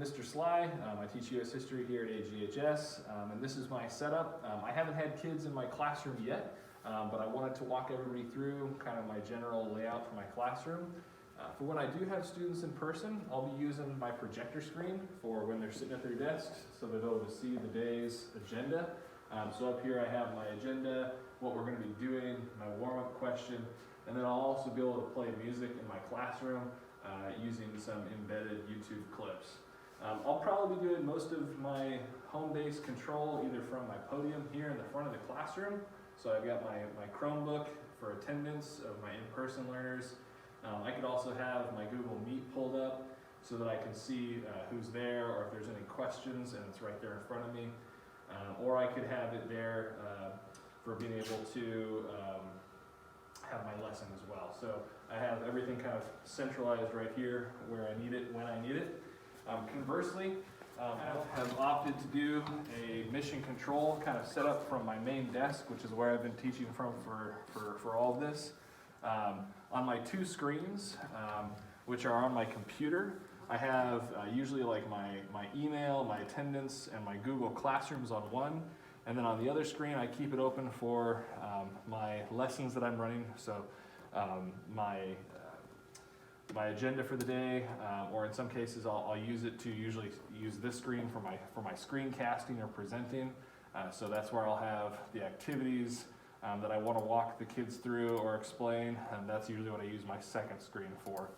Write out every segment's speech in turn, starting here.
Mr. Sligh. I teach U.S. history here at AGHS, and this is my setup. I haven't had kids in my classroom yet, but I wanted to walk everybody through kind of my general layout for my classroom. For when I do have students in person, I'll be using my projector screen for when they're sitting at their desks so they're able to see the day's agenda. So up here I have my agenda, what we're going to be doing, my warm-up question, and then I'll also be able to play music in my classroom using some embedded YouTube clips. I'll probably be doing most of my home-based control either from my podium here in the front of the classroom. So I've got my Chromebook for attendance of my in-person learners. I could also have my Google Meet pulled up so that I can see who's there or if there's any questions, and it's right there in front of me. Or I could have it there for being able to have my lesson as well. So I have everything kind of centralized right here where I need it, when I need it. Conversely, I have opted to do a mission control kind of setup from my main desk, which is where I've been teaching from for all of this. On my two screens, which are on my computer, I have usually like my email, my attendance, and my Google Classrooms on one. And then on the other screen, I keep it open for my lessons that I'm running. So my agenda for the day, or in some cases, I'll use it to usually use this screen for my screencasting or presenting. So that's where I'll have the activities that I want to walk the kids through or explain, and that's usually what I use my second screen for.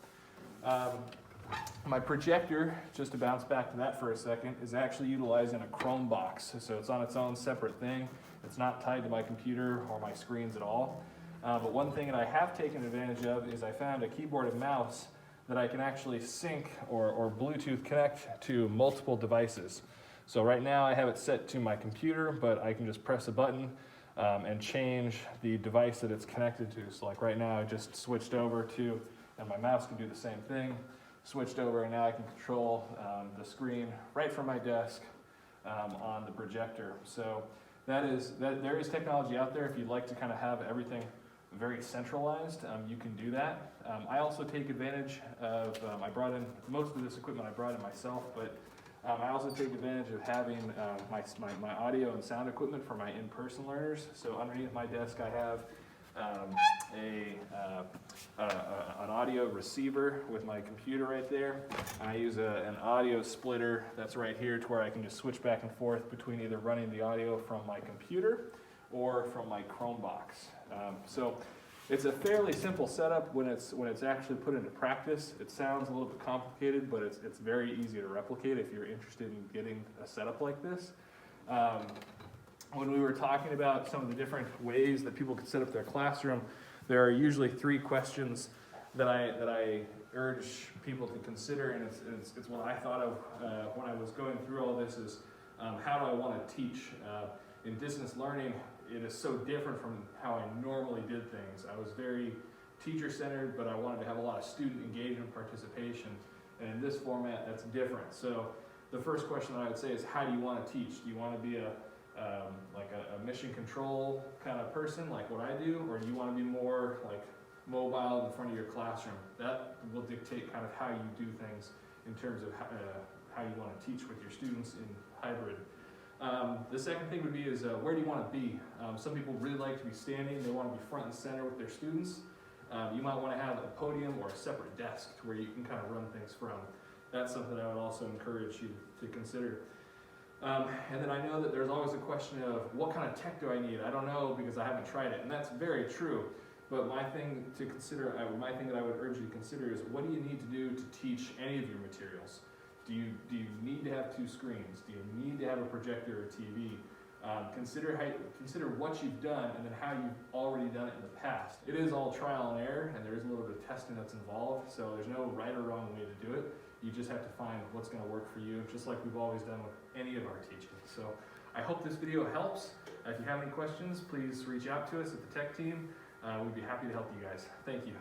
My projector, just to bounce back to that for a second, is actually utilizing a Chrome box. So it's on its own separate thing. It's not tied to my computer or my screens at all. But one thing that I have taken advantage of is I found a keyboard and mouse that I can actually sync or Bluetooth connect to multiple devices. So right now I have it set to my computer, but I can just press a button and change the device that it's connected to. So like right now I just switched over to, and my mouse can do the same thing, switched over, and now I can control the screen right from my desk on the projector. So there is technology out there. If you'd like to kind of have everything very centralized, you can do that. I also take advantage of, I brought in most of this equipment I brought in myself, but I also take advantage of having my audio and sound equipment for my in-person learners. So underneath my desk I have an audio receiver with my computer right there. And I use an audio splitter that's right here to where I can just switch back and forth between either running the audio from my computer or from my Chromebox. So it's a fairly simple setup when it's actually put into practice. It sounds a little bit complicated, but it's very easy to replicate if you're interested in getting a setup like this. When we were talking about some of the different ways that people could set up their classroom, there are usually three questions that I urge people to consider, and it's what I thought of when I was going through all this is how do I want to teach? In distance learning, it is so different from how I normally did things. I was very teacher-centered, but I wanted to have a lot of student engagement participation, and in this format, that's different. So the first question that I would say is, how do you want to teach? Do you want to be like a mission control kind of person like what I do, or do you want to be more like mobile in front of your classroom? That will dictate kind of how you do things in terms of how you want to teach with your students in hybrid. The second thing would be is where do you want to be? Some people really like to be standing. They want to be front and center with their students. You might want to have a podium or a separate desk to where you can kind of run things from. That's something I would also encourage you to consider. And then I know that there's always a question of what kind of tech do I need? I don't know because I haven't tried it, and that's very true. But my thing to consider, my thing that I would urge you to consider is what do you need to do to teach any of your materials? Do you need to have two screens? Do you need to have a projector or TV? Consider what you've done and then how you've already done it in the past. It is all trial and error, and there is a little bit of testing that's involved, so there's no right or wrong way to do it. You just have to find what's going to work for you, just like we've always done with any of our teaching. So I hope this video helps. If you have any questions, please reach out to us at the tech team. We'd be happy to help you guys. Thank you.